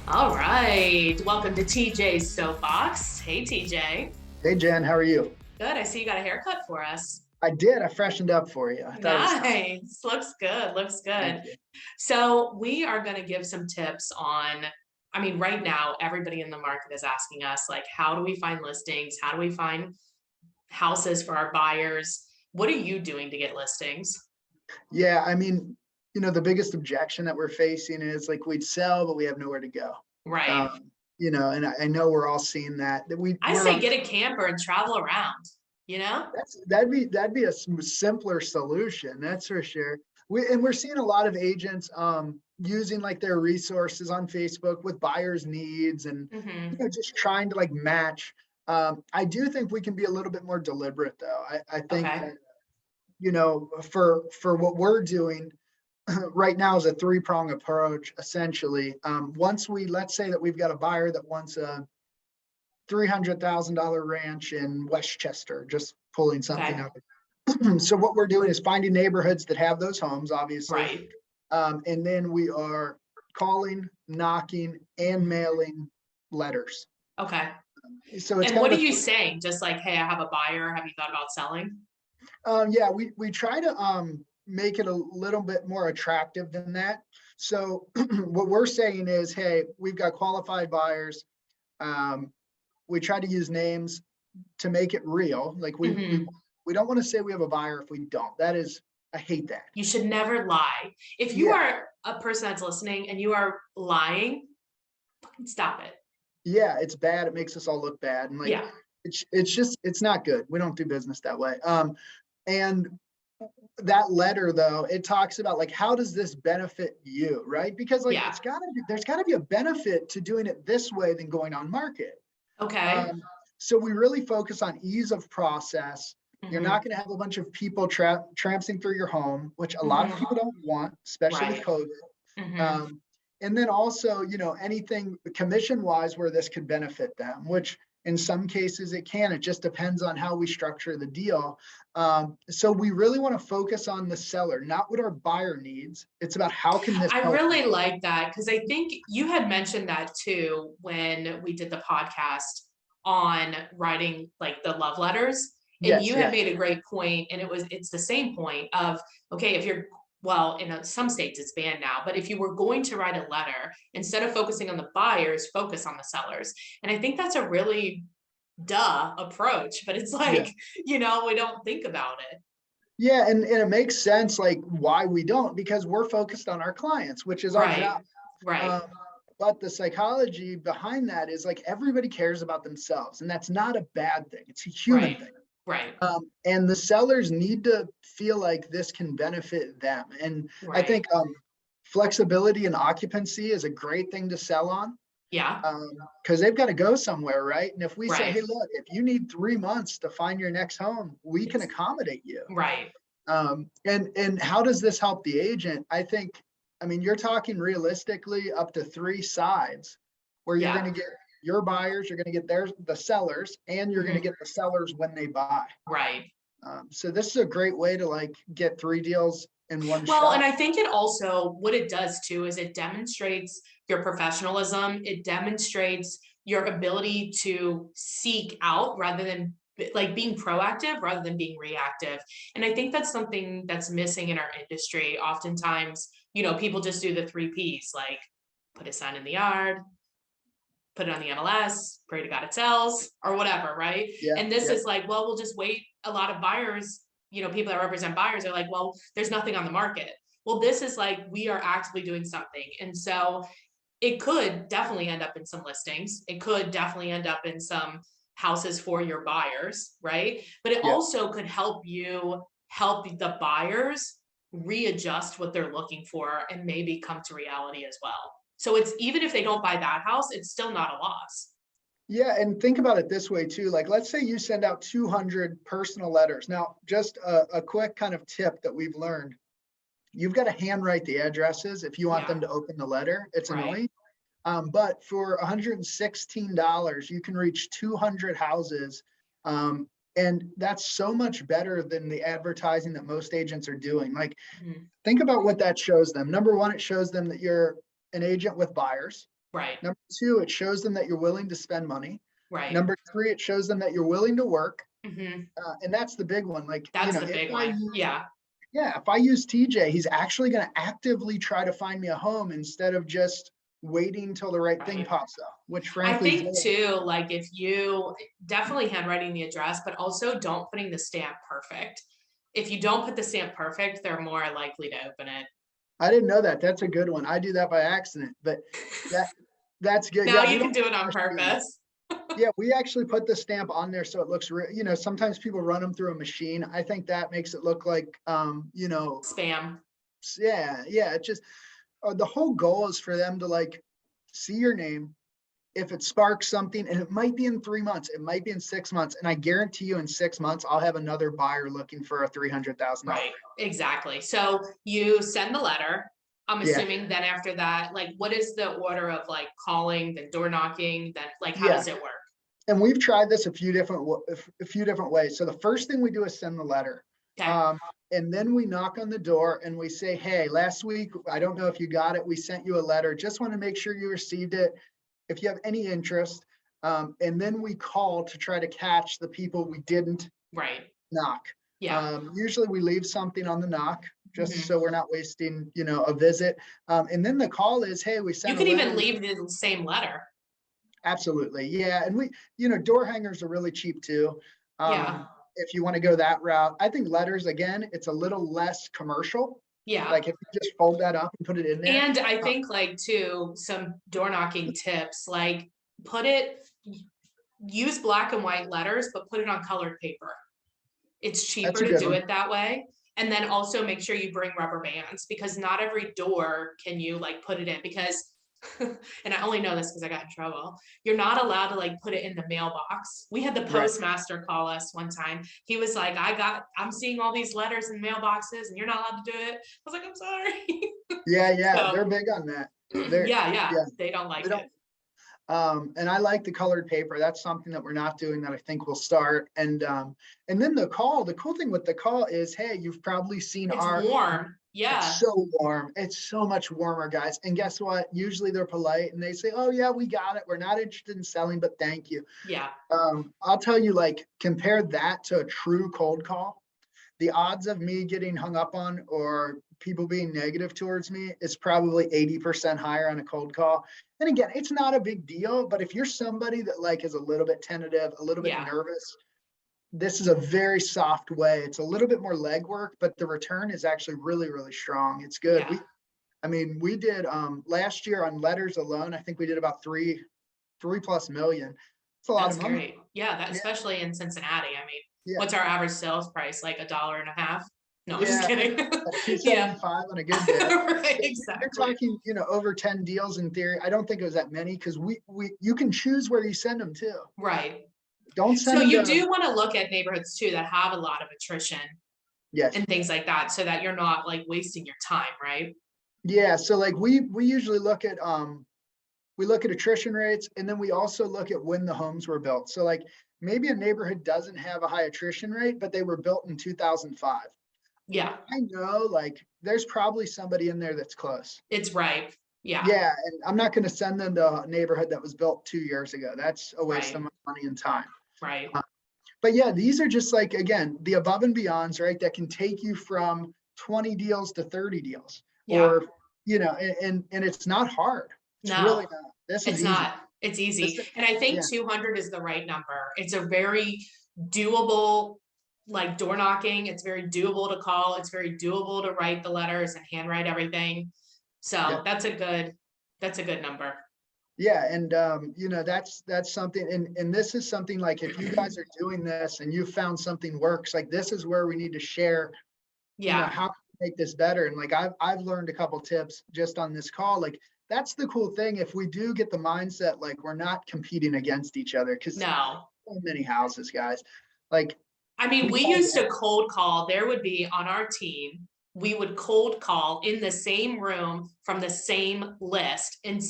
All right. Welcome to TJ's Soapbox. Hey, TJ. Hey Jen, how are you? Good. I see you got a haircut for us. I did. I freshened up for you. I thought it was time. Nice. Looks good. Looks Thank good. you. So, we are going to give some tips on, right now, everybody in the market is asking us, like, how do we find listings? How do we find houses for our buyers? What are you doing to get listings? Yeah, the biggest objection that we're facing is like we'd sell, but we have nowhere to go. Right. And I know we're all seeing that I we're say on. get a camper and travel around, you know? That'd be a simpler solution. That's for sure. We're seeing a lot of agents using like their resources on Facebook with buyers' needs and Hmm. just trying to like match. I do think we can be a little bit more deliberate though. I think Okay. that for what we're doing right now is a three-prong approach essentially. Once we let's say that we've got a buyer that wants a $300,000 ranch in Westchester, just pulling something Okay. out. So what we're doing is finding neighborhoods that have those homes, obviously, Right. and then we are calling, knocking, and mailing letters. Okay. So it's And kind what of are a you saying? Just like, hey, I have a buyer. Have you thought about selling? yeah, we try to make it a little bit more attractive than that. So what we're saying is, hey, we've got qualified buyers. Um, we try to use names to make it real. Like Hmm. we don't want to say we have a buyer if we don't. That is, I hate that. You should never lie. If you Yeah, are a person that's listening and you are lying, fucking stop it. yeah, it's bad. It makes us all look bad, and like Yeah. it's just it's not good. We don't do business that way. And that letter though, it talks about like how does this benefit you, right? Because like Yeah. it's gotta be there's gotta be a benefit to doing it this way than going on market. Okay. Um, so we really focus on ease of process. You're not Hmm. going to have a bunch of people tramping through your home, which a lot of people Hmm. don't want, especially with Right. COVID. Hmm. Um, and then also, anything commission wise where this could benefit them, which in some cases it can. It just depends on how we structure the deal. So we really want to focus on the seller, not what our buyer needs. It's about how can this I help really you? like that because I think you had mentioned that too when we did the podcast on writing like the love letters. And Yes, you had yes. made a great point, and it's the same point of okay, if you're well, in some states it's banned now, but if you were going to write a letter, instead of focusing on the buyers, focus on the sellers. And I think that's a really duh approach, but it's Yeah. like, we don't think about it. Yeah, and it makes sense like why we don't, because we're focused on our clients, which is our Right. job. Right. Um, but the psychology behind that is like everybody cares about themselves, and that's not a bad thing. It's a human Right. thing. Right. And the sellers need to feel like this can benefit them. And I Right. think flexibility and occupancy is a great thing to sell on Yeah. because they've got to go somewhere, right? And if we say, hey, Right. look, if you need 3 months to find your next home, we can It's accommodate you. right. And how does this help the agent? You're talking realistically up to three sides where you're going Yeah. to get your buyers, you're going to get the sellers, and you're going to Hmm. get the sellers when they buy. Right. So this is a great way to like get three deals in one Well, and shot. I think it also, what it does too, is it demonstrates your professionalism. It demonstrates your ability to seek out rather than like being proactive rather than being reactive. And I think that's something that's missing in our industry. Oftentimes, people just do the three P's like put a sign in the yard, put it on the MLS, pray to God it sells, or whatever, right? Yeah, And this yeah, is like, well, we'll just wait. A lot of buyers, people that represent buyers are like, well, there's nothing on the market. Well, this is like we are actively doing something. And so it could definitely end up in some listings. It could definitely end up in some houses for your buyers, right? But it yeah. also could help the buyers readjust what they're looking for and maybe come to reality as well. So it's even if they don't buy that house, it's still not a loss. Yeah, and think about it this way too. Like, let's say you send out 200 personal letters. Now, just a quick kind of tip that we've learned. You've got to handwrite the addresses if you want them Yeah, to open the letter. It's right. annoying. But for $116, you can reach 200 houses. Um, and that's so much better than the advertising that most agents are doing. Like, Mhm. think about what that shows them. Number one, it shows them that you're an agent with buyers. Right. Number two, it shows them that you're willing to spend money. Right. Number three, it shows them that you're willing to work. Hmm. And that's the big one. Like, That's the big one. Yeah. if I use TJ, he's actually going to actively try to find me a home instead of just waiting till the right thing Right. pops up, which I frankly, think too, like if you definitely handwriting the address, but also don't putting the stamp perfect. If you don't put the stamp perfect, they're more likely to open it. I didn't know that. That's a good one. I do that by accident, but that that's good. Now Yeah, we you can don't do it on use a machine. purpose. Yeah, we actually put the stamp on there so it looks real. Sometimes people run them through a machine. I think that makes it look like, Spam. yeah. It just the whole goal is for them to like see your name. If it sparks something, and it might be in 3 months, it might be in 6 months, and I guarantee you, in 6 months, I'll have another buyer looking for a $300,000. Right. Exactly. So you send the letter. I'm Yeah, assuming then after that, like what is the order of like calling, then door knocking, then like how yeah. does it work? And we've tried this a few different ways. So the first thing we do is send the letter. Okay. Um, and then we knock on the door and we say, hey, last week, I don't know if you got it. We sent you a letter. Just want to make sure you received it. If you have any interest. And then we call to try to catch the people we didn't Right. knock. Yeah. Usually we leave something on the knock just Mhm. so we're not wasting, a visit. And then the call is, hey, we You sent a can letter. even leave the same letter. Absolutely. Yeah. And door hangers are really cheap too. Yeah. If you want to go that route, I think letters, again, it's a little less commercial. Yeah. Like if you just fold that up and put it in there. And I think like too, some door knocking tips, like put it, use black and white letters, but put it on colored paper. It's That's cheaper a to good do one. it that way. And then also make sure you bring rubber bands because not every door can you like put it in because and I only know this because I got in trouble. You're not allowed to like put it in the mailbox. We had the Right. postmaster call us one time. He was like, I'm seeing all these letters in mailboxes and you're not allowed to do it. I was like, I'm sorry. Yeah. So They're big on that. They're, yeah, yeah, they don't they like don't. it. And I like the colored paper. That's something that we're not doing that I think we'll start. And then the cool thing with the call is, hey, you've probably seen It's warm. it's Yeah. so warm. It's so much warmer, guys. And guess what? Usually they're polite and they say, oh yeah, we got it. We're not interested in selling, but thank you. Yeah. I'll tell you, like, compare that to a true cold call. The odds of me getting hung up on or people being negative towards me is probably 80% higher on a cold call. And again, it's not a big deal, but if you're somebody that like is a little bit tentative, a little bit Yeah. nervous, this is a very soft way. It's a little bit more legwork, but the return is actually really, really strong. It's good. Yeah. We did last year on letters alone, I think we did about three plus million. It's a lot That's of money. great. Yeah, that Yeah, especially in Cincinnati. I mean, yeah, what's our average sales price? Like $1.50? No, I'm just yeah. kidding. Two Yeah. 75 on a good day. Right, You're exactly. talking, over 10 deals in theory. I don't think it was that many because you can choose where you send them to. Right. Don't So send them you to, do want to look at neighborhoods too that have a lot of attrition yes. and things like that so that you're not like wasting your time, right? Yeah. So like we usually look at we look at attrition rates and then we also look at when the homes were built. So like maybe a neighborhood doesn't have a high attrition rate, but they were built in 2005. Yeah, I know like there's probably somebody in there that's close. it's right. Yeah, Yeah, and I'm not going to send them to a neighborhood that was built 2 years ago. That's a waste of right, money and time. right. But yeah, these are just like, again, the above and beyonds, right? That can take you from 20 deals to 30 deals Yeah. or, and it's not hard. It's really No, not. This is it's easy. not. It's This, easy. And I think yeah, 200 is the right number. It's a very doable, like door knocking. It's very doable to call. It's very doable to write the letters and handwrite everything. yeah, So that's a good number. yeah. And, that's something, and this is something like, if you guys are doing this and you found something works, like this is where we need to share, Yeah. how to make this better. And like, I've learned a couple tips just on this call. Like, that's the cool thing. If we do get the mindset, like we're not competing against each other, because No. so many houses, guys. Like I mean, we we call used that, to cold call. There would be on our team, we would cold call in the same room from the same list, and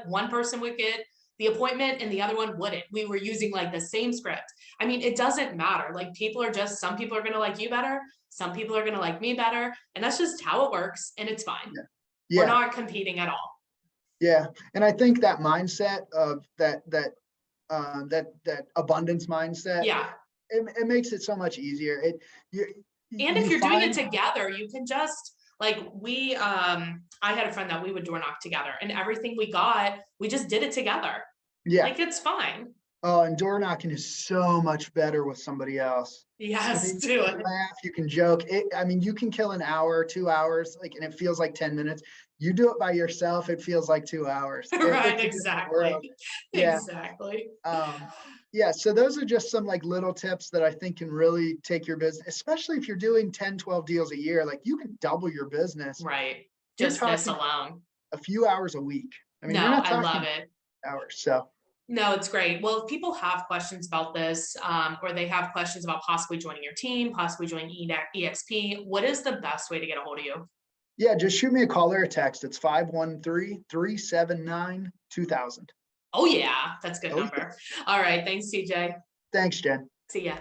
one person would get the appointment and the other one wouldn't. We were using like the same script. I mean, it doesn't matter. Like some people are going to like you better. Some people are going to like me better. And that's just how it works. And it's fine. yeah, We're yeah. not competing at all. Yeah, and I think that mindset of that abundance mindset, Yeah. it makes it so much easier. You And if you you're doing it find, together, you can just like I had a friend that we would door knock together and everything we got, we just did it together. yeah. Like it's fine. Oh, and door knocking is so much better with somebody else. I Yes, mean, do you can it. laugh, you can joke. I mean, you can kill an hour, 2 hours, like, and it feels like 10 minutes. You do it by yourself, it feels like 2 hours. Right, It's a different world. exactly. Yeah. Exactly. Um, yeah, so those are just some like little tips that I think can really take your business, especially if you're doing 10, 12 deals a year, like you can double your business. Right. You're Just this talking alone. a few hours a week. I mean, No, you're not I love talking it. hours. So No, it's great. Well, if people have questions about this, or they have questions about possibly joining your team, possibly joining EXP, what is the best way to get a hold of you? yeah, just shoot me a call or a text. It's 513-379-2000. Oh yeah, that's a good Oh, yeah. number. All right, thanks, CJ. Thanks, Jen. See ya.